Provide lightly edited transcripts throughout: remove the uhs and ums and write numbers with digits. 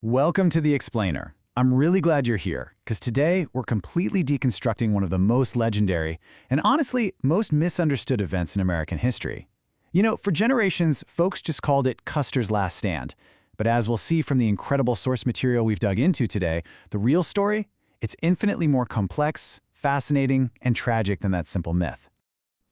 Welcome to The Explainer. I'm really glad you're here, because today we're completely deconstructing one of the most legendary and honestly most misunderstood events in American history. You know, for generations, folks just called it Custer's Last Stand. But as we'll see from the incredible source material we've dug into today, the real story, it's infinitely more complex, fascinating, and tragic than that simple myth.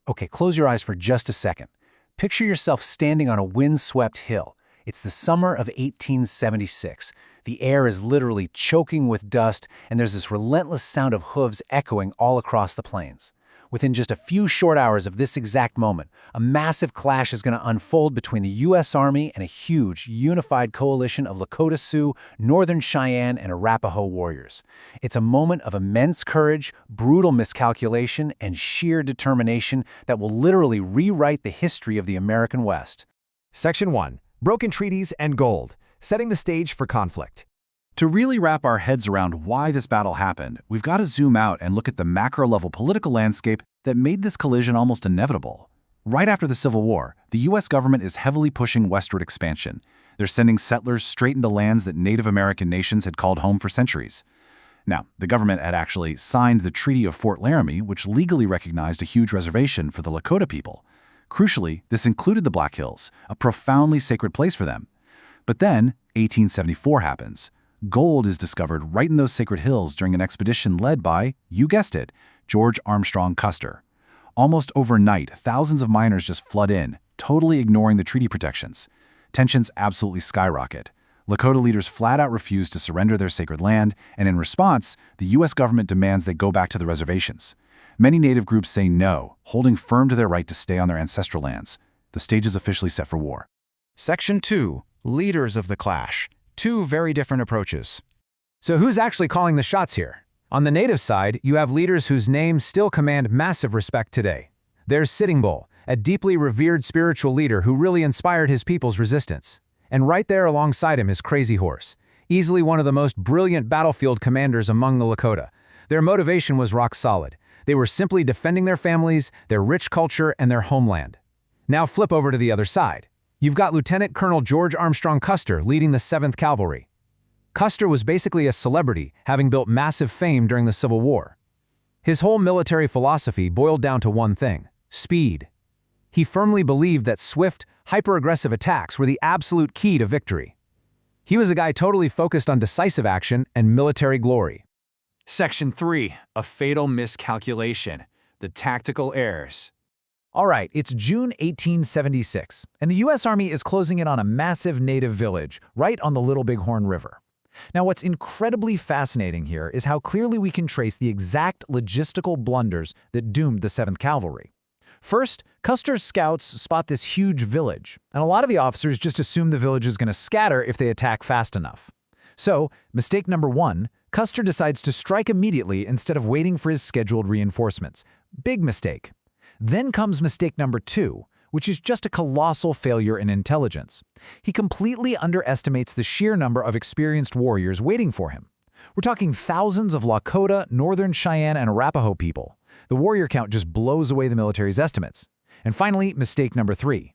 Okay, close your eyes for just a second. Picture yourself standing on a windswept hill. It's the summer of 1876. The air is literally choking with dust, and there's this relentless sound of hooves echoing all across the plains. Within just a few short hours of this exact moment, a massive clash is going to unfold between the U.S. Army and a huge, unified coalition of Lakota Sioux, Northern Cheyenne, and Arapaho warriors. It's a moment of immense courage, brutal miscalculation, and sheer determination that will literally rewrite the history of the American West. Section 1. Broken Treaties and Gold, setting the stage for conflict. To really wrap our heads around why this battle happened, we've got to zoom out and look at the macro-level political landscape that made this collision almost inevitable. Right after the Civil War, the U.S. government is heavily pushing westward expansion. They're sending settlers straight into lands that Native American nations had called home for centuries. Now, the government had actually signed the Treaty of Fort Laramie, which legally recognized a huge reservation for the Lakota people. Crucially, this included the Black Hills, a profoundly sacred place for them. But then, 1874 happens. Gold is discovered right in those sacred hills during an expedition led by, you guessed it, George Armstrong Custer. Almost overnight, thousands of miners just flood in, totally ignoring the treaty protections. Tensions absolutely skyrocket. Lakota leaders flat out refuse to surrender their sacred land, and in response, the U.S. government demands they go back to the reservations. Many Native groups say no, holding firm to their right to stay on their ancestral lands. The stage is officially set for war. Section 2. Leaders of the clash. Two very different approaches. So who's actually calling the shots here? On the Native side, you have leaders whose names still command massive respect today. There's Sitting Bull, a deeply revered spiritual leader who really inspired his people's resistance. And right there alongside him is Crazy Horse, easily one of the most brilliant battlefield commanders among the Lakota. Their motivation was rock solid. They were simply defending their families, their rich culture, and their homeland. Now flip over to the other side. You've got Lieutenant Colonel George Armstrong Custer leading the 7th Cavalry. Custer was basically a celebrity, having built massive fame during the Civil War. His whole military philosophy boiled down to one thing: speed. He firmly believed that swift, hyper-aggressive attacks were the absolute key to victory. He was a guy totally focused on decisive action and military glory. Section 3. A fatal miscalculation. The tactical errors. All right, it's June 1876, and the U.S. Army is closing in on a massive Native village right on the Little Bighorn River. Now, what's incredibly fascinating here is how clearly we can trace the exact logistical blunders that doomed the 7th Cavalry. First, Custer's scouts spot this huge village, and a lot of the officers just assume the village is going to scatter if they attack fast enough. So, mistake number 1, Custer decides to strike immediately instead of waiting for his scheduled reinforcements. Big mistake. Then comes mistake number 2, which is just a colossal failure in intelligence. He completely underestimates the sheer number of experienced warriors waiting for him. We're talking thousands of Lakota, Northern Cheyenne, and Arapaho people. The warrior count just blows away the military's estimates. And finally, mistake number 3.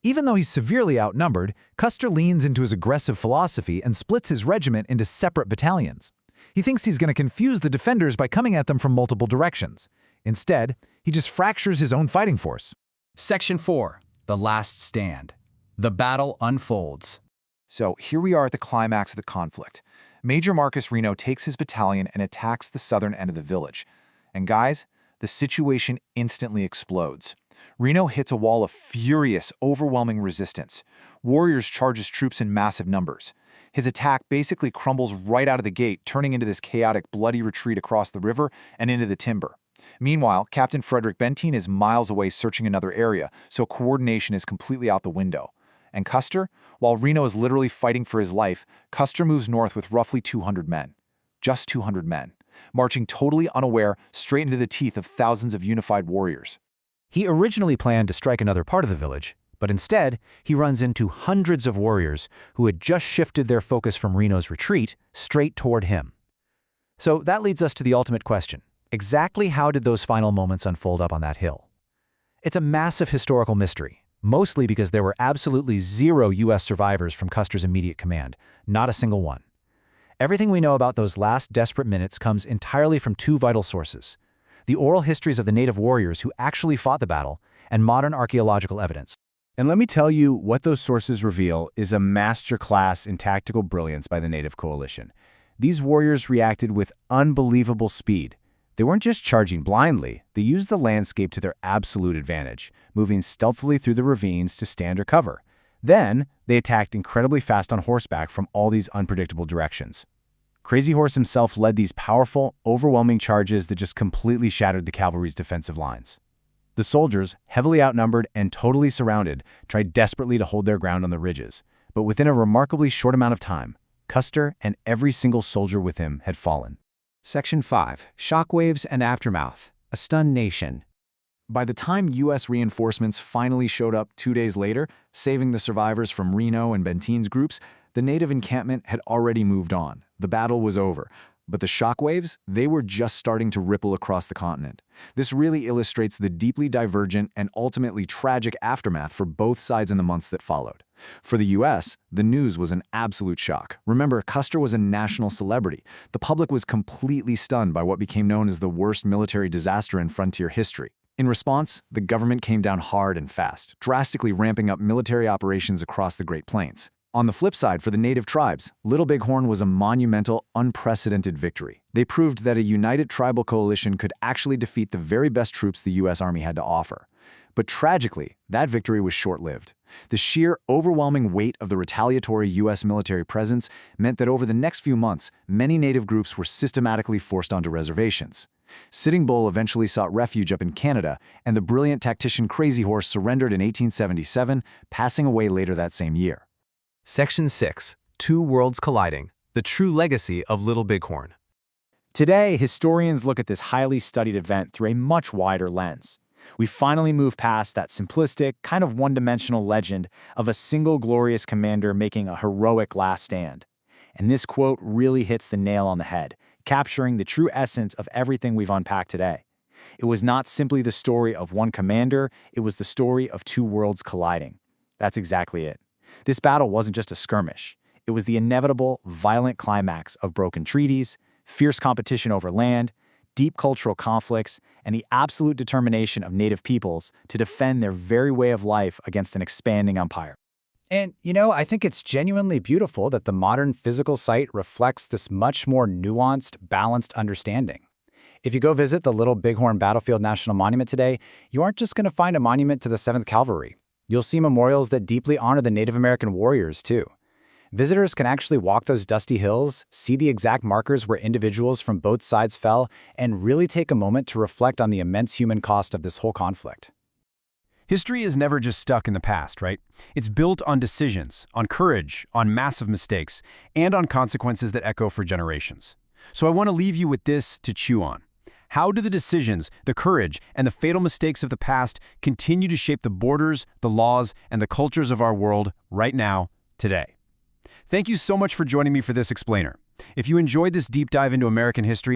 Even though he's severely outnumbered, Custer leans into his aggressive philosophy and splits his regiment into separate battalions. He thinks he's going to confuse the defenders by coming at them from multiple directions. Instead, he just fractures his own fighting force. Section 4. The Last Stand. The battle unfolds. So here we are at the climax of the conflict. Major Marcus Reno takes his battalion and attacks the southern end of the village. And guys, the situation instantly explodes. Reno hits a wall of furious, overwhelming resistance. Warriors charge his troops in massive numbers. His attack basically crumbles right out of the gate, turning into this chaotic, bloody retreat across the river and into the timber. Meanwhile, Captain Frederick Benteen is miles away searching another area, so coordination is completely out the window. And Custer? While Reno is literally fighting for his life, Custer moves north with roughly 200 men. Just 200 men. Marching totally unaware straight into the teeth of thousands of unified warriors. He originally planned to strike another part of the village, but instead, he runs into hundreds of warriors who had just shifted their focus from Reno's retreat straight toward him. So that leads us to the ultimate question. Exactly how did those final moments unfold up on that hill? It's a massive historical mystery, mostly because there were absolutely zero U.S. survivors from Custer's immediate command, not a single one. Everything we know about those last desperate minutes comes entirely from two vital sources: the oral histories of the native warriors who actually fought the battle, and modern archaeological evidence. And let me tell you, what those sources reveal is a masterclass in tactical brilliance by the Native Coalition. These warriors reacted with unbelievable speed. They weren't just charging blindly, they used the landscape to their absolute advantage, moving stealthily through the ravines to stand or cover. Then, they attacked incredibly fast on horseback from all these unpredictable directions. Crazy Horse himself led these powerful, overwhelming charges that just completely shattered the cavalry's defensive lines. The soldiers, heavily outnumbered and totally surrounded, tried desperately to hold their ground on the ridges, but within a remarkably short amount of time, Custer and every single soldier with him had fallen. Section 5. Shockwaves and Aftermath. A Stunned Nation. By the time U.S. reinforcements finally showed up 2 days later, saving the survivors from Reno and Benteen's groups, the native encampment had already moved on. The battle was over. But the shockwaves, they were just starting to ripple across the continent. This really illustrates the deeply divergent and ultimately tragic aftermath for both sides in the months that followed. For the U.S., the news was an absolute shock. Remember, Custer was a national celebrity. The public was completely stunned by what became known as the worst military disaster in frontier history. In response, the government came down hard and fast, drastically ramping up military operations across the Great Plains. On the flip side, for the native tribes, Little Bighorn was a monumental, unprecedented victory. They proved that a united tribal coalition could actually defeat the very best troops the U.S. Army had to offer. But tragically, that victory was short-lived. The sheer, overwhelming weight of the retaliatory U.S. military presence meant that over the next few months, many native groups were systematically forced onto reservations. Sitting Bull eventually sought refuge up in Canada, and the brilliant tactician Crazy Horse surrendered in 1877, passing away later that same year. Section 6. Two Worlds Colliding. The True Legacy of Little Bighorn. Today, historians look at this highly studied event through a much wider lens. We finally move past that simplistic, kind of one-dimensional legend of a single glorious commander making a heroic last stand. And this quote really hits the nail on the head, capturing the true essence of everything we've unpacked today. It was not simply the story of one commander, it was the story of two worlds colliding. That's exactly it. This battle wasn't just a skirmish. It was the inevitable, violent climax of broken treaties, fierce competition over land, deep cultural conflicts, and the absolute determination of native peoples to defend their very way of life against an expanding empire. And, I think it's genuinely beautiful that the modern physical site reflects this much more nuanced, balanced understanding. If you go visit the Little Bighorn Battlefield National Monument today, you aren't just going to find a monument to the 7th Cavalry. You'll see memorials that deeply honor the Native American warriors, too. Visitors can actually walk those dusty hills, see the exact markers where individuals from both sides fell, and really take a moment to reflect on the immense human cost of this whole conflict. History is never just stuck in the past, right? It's built on decisions, on courage, on massive mistakes, and on consequences that echo for generations. So I want to leave you with this to chew on. How do the decisions, the courage, and the fatal mistakes of the past continue to shape the borders, the laws, and the cultures of our world right now, today? Thank you so much for joining me for this explainer. If you enjoyed this deep dive into American history,